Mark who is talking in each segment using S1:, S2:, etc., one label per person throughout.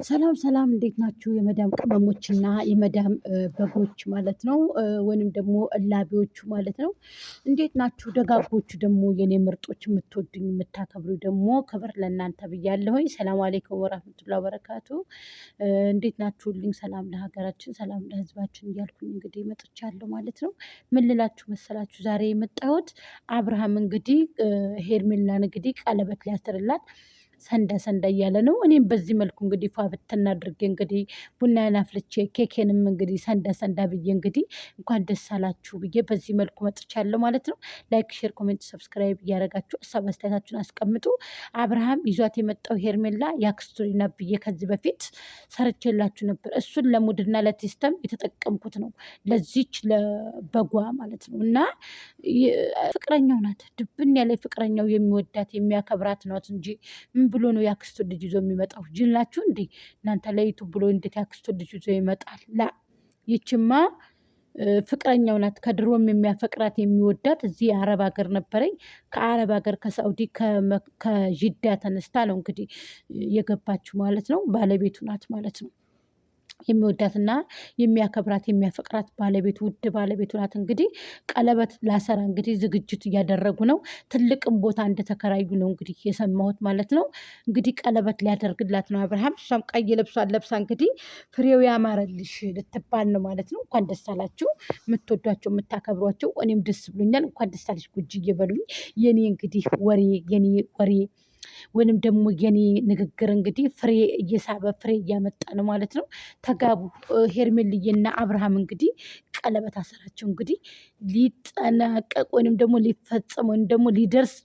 S1: ሰላም ሰላም እንዴት ናችሁ? የመዳም ቅመሞችና የመዳም በጎች ማለት ነው፣ ወይንም ደግሞ እላቢዎቹ ማለት ነው። እንዴት ናችሁ? ደጋጎቹ ደግሞ የኔ ምርጦች፣ የምትወዱኝ የምታከብሩ ደግሞ ክብር ለእናንተ ብያለሁኝ። ሰላም አሌይኩም ወራህመቱላሂ ወበረካቱ። እንዴት ናችሁልኝ? ሰላም ለሀገራችን፣ ሰላም ለሕዝባችን እያልኩኝ እንግዲህ መጥቻለሁ ማለት ነው። ምን ልላችሁ መሰላችሁ? ዛሬ የመጣሁት አብርሃም እንግዲህ ሄርሜላን እንግዲህ ቀለበት ሊያስርላት ሰንዳ ሰንዳ እያለ ነው። እኔም በዚህ መልኩ እንግዲህ ፏ ብትን አድርጌ እንግዲህ ቡናዬን አፍልቼ ኬኬንም እንግዲህ ሰንዳ ሰንዳ ብዬ እንግዲህ እንኳን ደስ አላችሁ ብዬ በዚህ መልኩ መጥቻለሁ ማለት ነው። ላይክ፣ ሼር፣ ኮሜንት፣ ሰብስክራይብ እያደረጋችሁ ሀሳብ አስተያየታችሁን አስቀምጡ። አብርሃም ይዟት የመጣው ሄርሜላ የአክስቱ ልጅ ናት ብዬ ከዚህ በፊት ሰርቼላችሁ ነበር። እሱን ለሙድና ለቴስተም የተጠቀምኩት ነው፣ ለዚች ለበጓ ማለት ነው። እና ፍቅረኛው ናት፣ ድብን ያለ ፍቅረኛው የሚወዳት የሚያከብራት ናት እንጂ ምን ብሎ ነው የአክስቱን ልጅ ይዞ የሚመጣው? ጅል ናችሁ እንዴ እናንተ? ለይቱ ብሎ እንዴት የአክስቱን ልጅ ይዞ ይመጣል? ላ ይችማ ፍቅረኛው ናት። ከድሮም የሚያፈቅራት የሚወዳት እዚህ የአረብ ሀገር ነበረኝ። ከአረብ ሀገር ከሳውዲ ከጅዳ ተነስታ ነው እንግዲህ የገባችው ማለት ነው። ባለቤቱ ናት ማለት ነው። የሚወዳትና የሚያከብራት የሚያፈቅራት ባለቤቱ ውድ ባለቤቱ ናት። እንግዲህ ቀለበት ላሰራ እንግዲህ ዝግጅት እያደረጉ ነው። ትልቅም ቦታ እንደተከራዩ ነው እንግዲህ የሰማሁት ማለት ነው። እንግዲህ ቀለበት ሊያደርግላት ነው አብርሃም። እሷም ቀይ ልብሷን ለብሳ እንግዲህ ፍሬው ያማረልሽ ልትባል ነው ማለት ነው። እንኳን ደስ አላችሁ የምትወዷቸው የምታከብሯቸው። እኔም ደስ ብሎኛል። እንኳን ደስ አለሽ ጉጂ እየበሉኝ የኔ እንግዲህ የኔ ወሬ ወይንም ደግሞ የኔ ንግግር እንግዲህ ፍሬ እየሳበ ፍሬ እያመጣ ነው ማለት ነው። ተጋቡ። ሄርሜልዬና አብርሃም እንግዲህ ቀለበት አሰራቸው እንግዲህ ሊጠናቀቅ ወይንም ደግሞ ሊፈጸም ወይንም ደግሞ ሊደርስ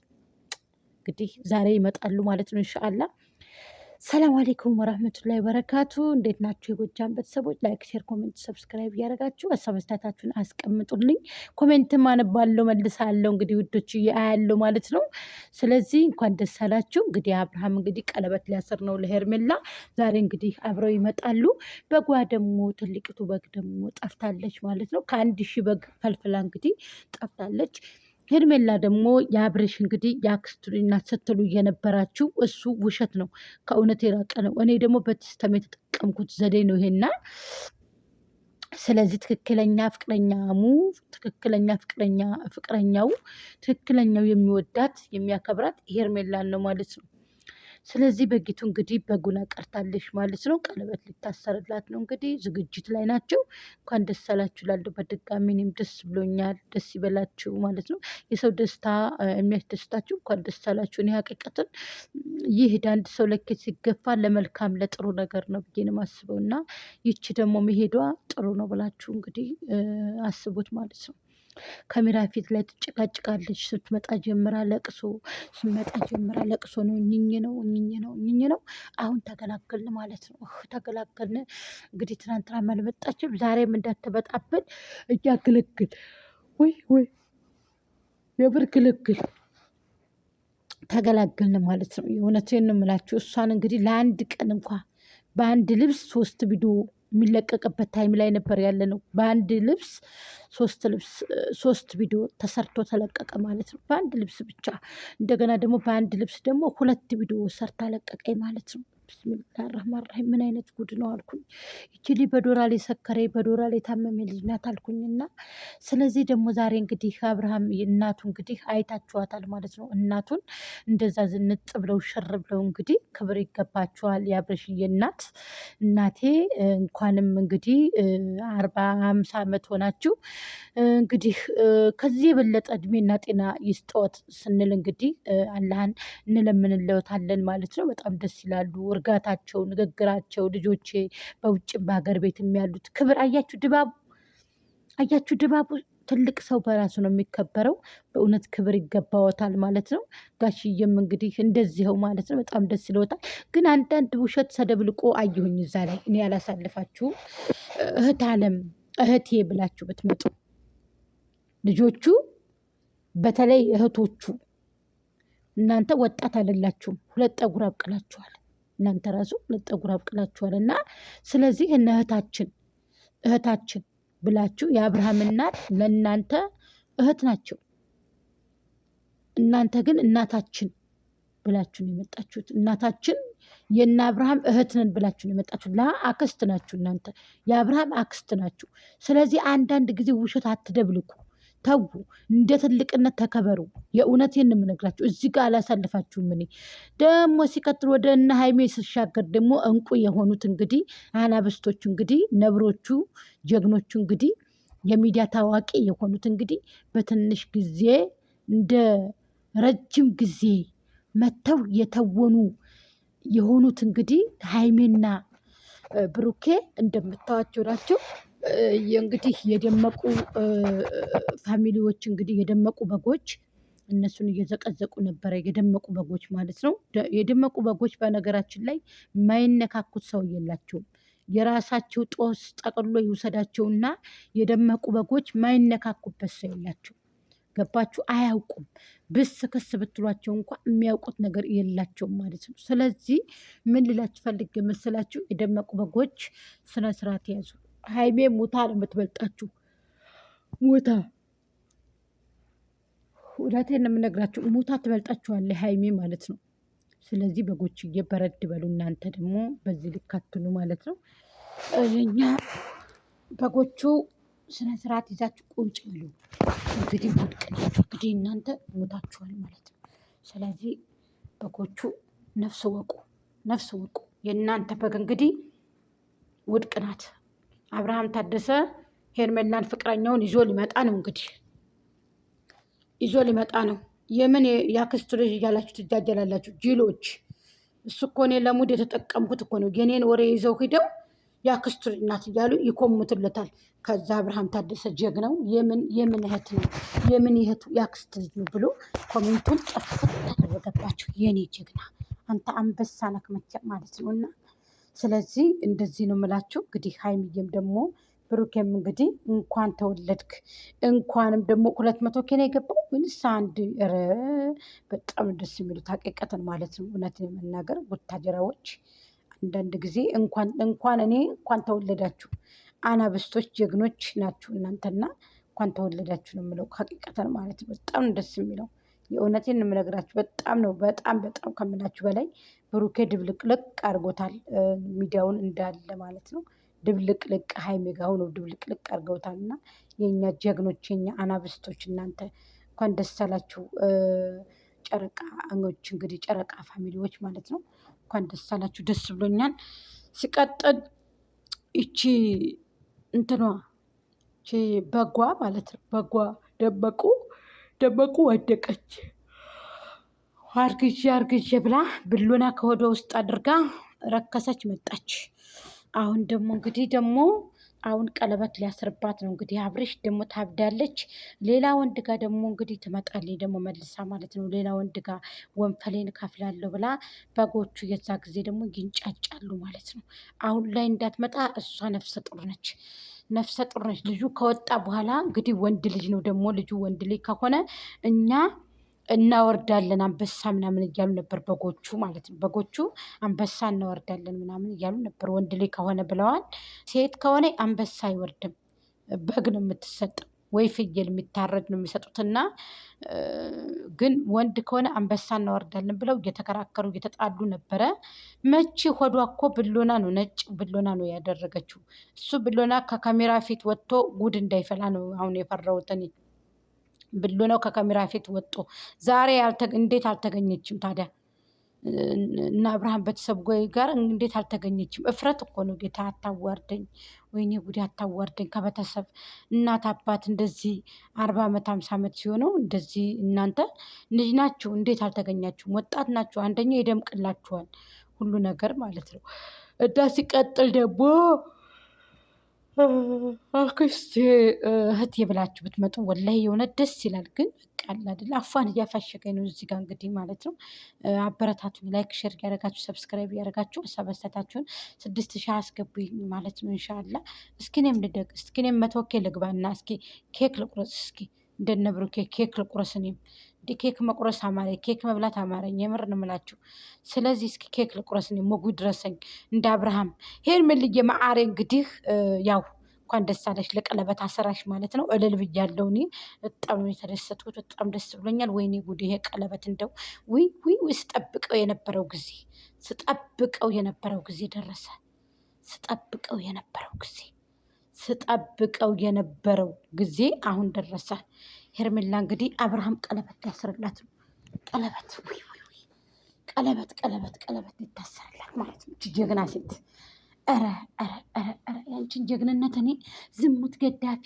S1: እንግዲህ ዛሬ ይመጣሉ ማለት ነው ኢንሻአላህ። ሰላም አሌይኩም ወራህመቱላሂ ወበረካቱ። እንዴት ናችሁ የጎጃም ቤተሰቦች? ላይክ፣ ሼር፣ ኮሜንት፣ ሰብስክራይብ እያደረጋችሁ ሀሳብ አስተያየታችሁን አስቀምጡልኝ። ኮሜንትም አነባለሁ መልሳለሁ እንግዲህ ውዶች አያለሁ ማለት ነው። ስለዚህ እንኳን ደስ አላችሁ። እንግዲህ አብርሃም እንግዲህ ቀለበት ሊያስር ነው ለሄርሜላ። ዛሬ እንግዲህ አብረው ይመጣሉ። በጓ ደግሞ ትልቂቱ በግ ደግሞ ጠፍታለች ማለት ነው። ከ1000 በግ ፈልፍላ እንግዲህ ጠፍታለች። ሄርሜላ ደግሞ የአብርሽ እንግዲህ የአክስቱ እናት ስትሉ እየነበራችሁ እሱ ውሸት ነው፣ ከእውነት የራቀ ነው። እኔ ደግሞ በሲስተም የተጠቀምኩት ዘዴ ነው ይሄና። ስለዚህ ትክክለኛ ፍቅረኛው ትክክለኛው የሚወዳት የሚያከብራት ሄርሜላን ነው ማለት ነው። ስለዚህ በጊቱ እንግዲህ በጉን ቀርታለች ማለት ነው። ቀለበት ሊታሰርላት ነው እንግዲህ ዝግጅት ላይ ናቸው። እንኳን ደስ አላችሁ ላለው በድጋሚ እኔም ደስ ብሎኛል። ደስ ይበላችሁ ማለት ነው። የሰው ደስታ የሚያስደስታችሁ እንኳን ደስ አላችሁ። እኔ ሀቂቀትን ይህ አንድ ሰው ለኬት ሲገፋ ለመልካም ለጥሩ ነገር ነው ብዬ ነው የማስበው። እና ይቺ ደግሞ መሄዷ ጥሩ ነው ብላችሁ እንግዲህ አስቡት ማለት ነው። ካሜራ ፊት ላይ ትጨቃጭቃለች። ስትመጣ ጀምራ ለቅሶ ነው። እኝኝ ነው። አሁን ተገላገልን ማለት ነው። ተገላገልን እንግዲህ። ትናንትና አልመጣችም፣ ዛሬም እንዳትበጣብን እያገለግል ወይ የብር ግልግል ተገላገልን ማለት ነው። የእውነቴን ነው የምላችሁ። እሷን እንግዲህ ለአንድ ቀን እንኳ በአንድ ልብስ 3 ቪዲዮ የሚለቀቅበት ታይም ላይ ነበር ያለ ነው። በአንድ ልብስ 3 ቪዲዮ ተሰርቶ ተለቀቀ ማለት ነው። በአንድ ልብስ ብቻ። እንደገና ደግሞ በአንድ ልብስ ደግሞ 2 ቪዲዮ ሰርታ ለቀቀኝ ማለት ነው። ብስሚላህ ረህማን ረሂም። ምን አይነት ጉድ ነው አልኩኝ። ይቺ ልጅ በዶላር የሰከረ በዶላር የታመመ ልጅ ናት አልኩኝና፣ ስለዚህ ደግሞ ዛሬ እንግዲህ አብርሃም እናቱ እንግዲህ አይታችኋታል ማለት ነው። እናቱን እንደዛ ዝንጥ ብለው ሽር ብለው እንግዲህ ክብር ይገባቸዋል። የአብርሽዬ እናቴ እንኳንም እንግዲህ 40-50 ዓመት ሆናችሁ እንግዲህ ከዚህ የበለጠ እድሜና ጤና ይስጠዎት ስንል እንግዲህ አላህን እንለምንለታለን ማለት ነው። በጣም ደስ ይላሉ። እርጋታቸው፣ ንግግራቸው፣ ልጆቼ በውጭም በሀገር ቤትም ያሉት ክብር አያችሁ። ድባቡ ትልቅ ሰው በራሱ ነው የሚከበረው። በእውነት ክብር ይገባዎታል ማለት ነው። ጋሽዬም እንግዲህ እንደዚህው ማለት ነው። በጣም ደስ ይለዎታል። ግን አንዳንድ ውሸት ሰደብልቆ አየሁኝ እዛ ላይ። እኔ ያላሳልፋችሁ እህት አለም እህቴ ብላችሁ ብትመጡ ልጆቹ በተለይ እህቶቹ እናንተ ወጣት አይደላችሁም። 2 ጠጉር አብቅላችኋል። እናንተ ራሱ 2 ጠጉር አብቅላችኋል። እና ስለዚህ እነ እህታችን ብላችሁ የአብርሃም እናት ለእናንተ እህት ናቸው። እናንተ ግን እናታችን ብላችሁ ነው የመጣችሁት። እናታችን የእነ አብርሃም እህት ነን ብላችሁ ነው የመጣችሁ። አክስት ናችሁ እናንተ፣ የአብርሃም አክስት ናችሁ። ስለዚህ አንዳንድ ጊዜ ውሸት አትደብልቁ፣ ተዉ፣ እንደ ትልቅነት ተከበሩ። የእውነቴን የምነግራችሁ እዚህ ጋር አላሳልፋችሁም። እኔ ደግሞ ሲቀጥል ወደ እነ ሀይሜ ስሻገር ደግሞ እንቁ የሆኑት እንግዲህ አናብስቶቹ እንግዲህ ነብሮቹ ጀግኖቹ እንግዲህ የሚዲያ ታዋቂ የሆኑት እንግዲህ በትንሽ ጊዜ እንደ ረጅም ጊዜ መተው የተወኑ የሆኑት እንግዲህ ሀይሜና ብሩኬ እንደምታዋቸው ናቸው። እንግዲህ የደመቁ ፋሚሊዎች እንግዲህ የደመቁ በጎች እነሱን እየዘቀዘቁ ነበረ። የደመቁ በጎች ማለት ነው። የደመቁ በጎች በነገራችን ላይ የማይነካኩት ሰው የላቸውም። የራሳቸው ጦስ ጠቅሎ ይውሰዳቸውና የደመቁ በጎች ማይነካኩበት ሰው የላቸው። ገባችሁ? አያውቁም። ብስ ክስ ብትሏቸው እንኳ የሚያውቁት ነገር የላቸውም ማለት ነው። ስለዚህ ምን ልላችሁ ፈልጌ መሰላችሁ? የደመቁ በጎች ስነ ስርዓት ያዙ። ሀይሜ ሙታ ነው የምትበልጣችሁ። ሙታ እውነቴን ነው የምነግራችሁ። ሙታ ትበልጣችኋለች ሀይሜ ማለት ነው። ስለዚህ በጎችዬ በረድ በሉ። እናንተ ደግሞ በዚህ ልክ አትሉ ማለት ነው። እኛ በጎቹ ስነ ስርዓት ይዛችሁ ቁጭ ብሉ። እንግዲህ ውድቅ ናችሁ። እንግዲህ እናንተ ሞታችኋል ማለት ነው። ስለዚህ በጎቹ ነፍስ ወቁ፣ ነፍስ ወቁ። የእናንተ በግ እንግዲህ ውድቅ ናት። አብርሃም ታደሰ ሄርሜላን ፍቅረኛውን ይዞ ሊመጣ ነው። እንግዲህ ይዞ ሊመጣ ነው። የምን ያክስቱ ልጅ እያላችሁ ትጃጀላላችሁ ጅሎች። እሱ እኮ እኔ ለሙድ የተጠቀምኩት እኮ ነው። የኔን ወሬ ይዘው ሂደው ያክስቱ እናት እያሉ ይኮሙትለታል። ከዛ አብርሃም ታደሰ ጀግናው የምን እህት ነው የምን እህቱ ያክስት ልጅ ነው ብሎ ኮሜንቱን ጠፍት ተደረገባቸው። የኔ ጀግና አንተ አንበሳ ነክ ማለት ነው። እና ስለዚህ እንደዚህ ነው የምላችሁ። እንግዲህ ሀይሚዬም ደግሞ ብሩኬም እንግዲህ እንኳን ተወለድክ፣ እንኳንም ደግሞ 200 ኬ ነው የገባው ወይንስ አንድ? ኧረ በጣም ደስ የሚሉት ሀቂቀትን ማለት ነው። እውነት የመናገር ወታደራዎች አንዳንድ ጊዜ እንኳን እኔ እንኳን ተወለዳችሁ። አናብስቶች ጀግኖች ናችሁ እናንተና እንኳን ተወለዳችሁ ነው የምለው ሀቂቀትን ማለት ነው። በጣም ደስ የሚለው የእውነቴን የምነግራችሁ በጣም ነው። በጣም በጣም ከምላችሁ በላይ ብሩኬ ድብልቅልቅ አድርጎታል ሚዲያውን እንዳለ ማለት ነው። ድብልቅልቅ ሀይሜ ጋር ሆነው ድብልቅልቅ አድርገውታል። እና የእኛ ጀግኖች የኛ አናብስቶች እናንተ እንኳን ደስ አላችሁ። ጨረቃዎች እንግዲህ ጨረቃ ፋሚሊዎች ማለት ነው። እንኳን ደስ አላችሁ፣ ደስ ብሎኛል። ሲቀጥል ይቺ እንትኗ በጓ ማለት ነው። በጓ ደመቁ ወደቀች። አርግዤ ብላ ብሎና ከወደ ውስጥ አድርጋ ረከሰች መጣች። አሁን ደግሞ አሁን ቀለበት ሊያስርባት ነው እንግዲህ። አብርሽ ደግሞ ታብዳለች። ሌላ ወንድ ጋር ደግሞ እንግዲህ ትመጣለች ደግሞ መልሳ ማለት ነው። ሌላ ወንድ ጋር ወንፈሌን ከፍላለሁ ብላ በጎቹ የዛ ጊዜ ደግሞ ይንጫጫሉ ማለት ነው። አሁን ላይ እንዳትመጣ እሷ ነፍሰ ጡር ነች። ልጁ ከወጣ በኋላ እንግዲህ ወንድ ልጅ ነው ደግሞ ልጁ ወንድ ልጅ ከሆነ እኛ እናወርዳለን አንበሳ ምናምን እያሉ ነበር በጎቹ ማለት ነው። በጎቹ አንበሳ እናወርዳለን ምናምን እያሉ ነበር ወንድ ልጅ ከሆነ ብለዋል። ሴት ከሆነ አንበሳ አይወርድም፣ በግ ነው የምትሰጠው ወይ ፍየል የሚታረድ ነው የሚሰጡትና ግን ወንድ ከሆነ አንበሳ እናወርዳለን ብለው እየተከራከሩ እየተጣሉ ነበረ። መቼ ሆዷ እኮ ብሎና ነው፣ ነጭ ብሎና ነው ያደረገችው። እሱ ብሎና ከካሜራ ፊት ወጥቶ ጉድ እንዳይፈላ ነው አሁን የፈራሁት እኔ። ብሎናው ከካሜራ ፊት ወጥቶ ዛሬ እንዴት አልተገኘችም ታዲያ? እና አብርሃም ቤተሰብ ጋር እንዴት አልተገኘችም? እፍረት እኮ ነው። ጌታ አታዋርደኝ፣ ወይኔ ጉዴ አታዋርደኝ። ከቤተሰብ እናት አባት እንደዚህ 40 ዓመት 50 ዓመት ሲሆነው እንደዚህ እናንተ ልጅ ናችሁ፣ እንዴት አልተገኛችሁም? ወጣት ናችሁ። አንደኛ ይደምቅላችኋል ሁሉ ነገር ማለት ነው። እና ሲቀጥል ደግሞ አክስቴ እህቴ ብላችሁ ብትመጡ ወላሂ የሆነ ደስ ይላል። ግን ቃል አይደለ አፏን እያፋሸገኝ ነው እዚህ ጋር እንግዲህ ማለት ነው። አበረታቱኝ፣ ላይክ ሼር እያደረጋችሁ ሰብስክራይብ እያደረጋችሁ ሰበሰታችሁን 6000 አስገቡኝ ማለት ነው። እንሻላ እስኪ እኔም ልደግ፣ እስኪ እኔም 100 ኬ ልግባና እስኪ ኬክ ልቁረስ፣ እስኪ እንደነብሩ ኬክ ልቁረስ። እኔም እንደ ኬክ መቁረስ አማረኝ፣ ኬክ መብላት አማረኝ። የምር ነው የምላችሁ። ስለዚህ እስኪ ኬክ ልቁረስ፣ እኔም ሞጉ ድረሰኝ እንደ አብርሃም ሄርሜልዬ ማዓሬ። እንግዲህ ያው እንኳን ደስ አለሽ ለቀለበት አሰራሽ ማለት ነው። እልል ብያለሁ እኔ በጣም ነው የተደሰትኩት። በጣም ደስ ብሎኛል። ወይኔ ጉድ! ይሄ ቀለበት እንደው ውይ ስጠብቀው የነበረው ጊዜ ደረሰ። ስጠብቀው የነበረው ጊዜ አሁን ደረሰ። ሄርሜላ እንግዲህ አብርሃም ቀለበት ሊያስርላት ነው። ቀለበት ሊታሰርላት ማለት ነው። ጀግና ሴት! ኧረ ያንቺን ጀግንነት እኔ ዝሙት ገዳፊ!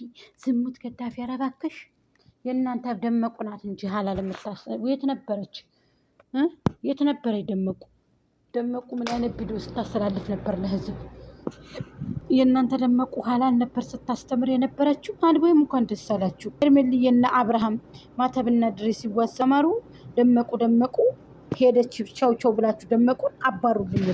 S1: ኧረ እባክሽ የእናንተ ደመቁ ናት እንጂ ሀላል የምታስብ የት ነበረች? የት ነበረች ደመቁ ምን አይነት ቪዲዮ ስታስተላልፍ ነበር ለህዝብ? የእናንተ ደመቁ ሀላል ነበር ስታስተምር የነበረችው። አልቦይም እንኳን ደስ አላችሁ። ሄርሜልዬና አብርሃም ማተብና ድሬስ ሲዋሰማሩ ደመቁ ሄደች። ቻው ብላችሁ ደመቁን አባሩልኝ።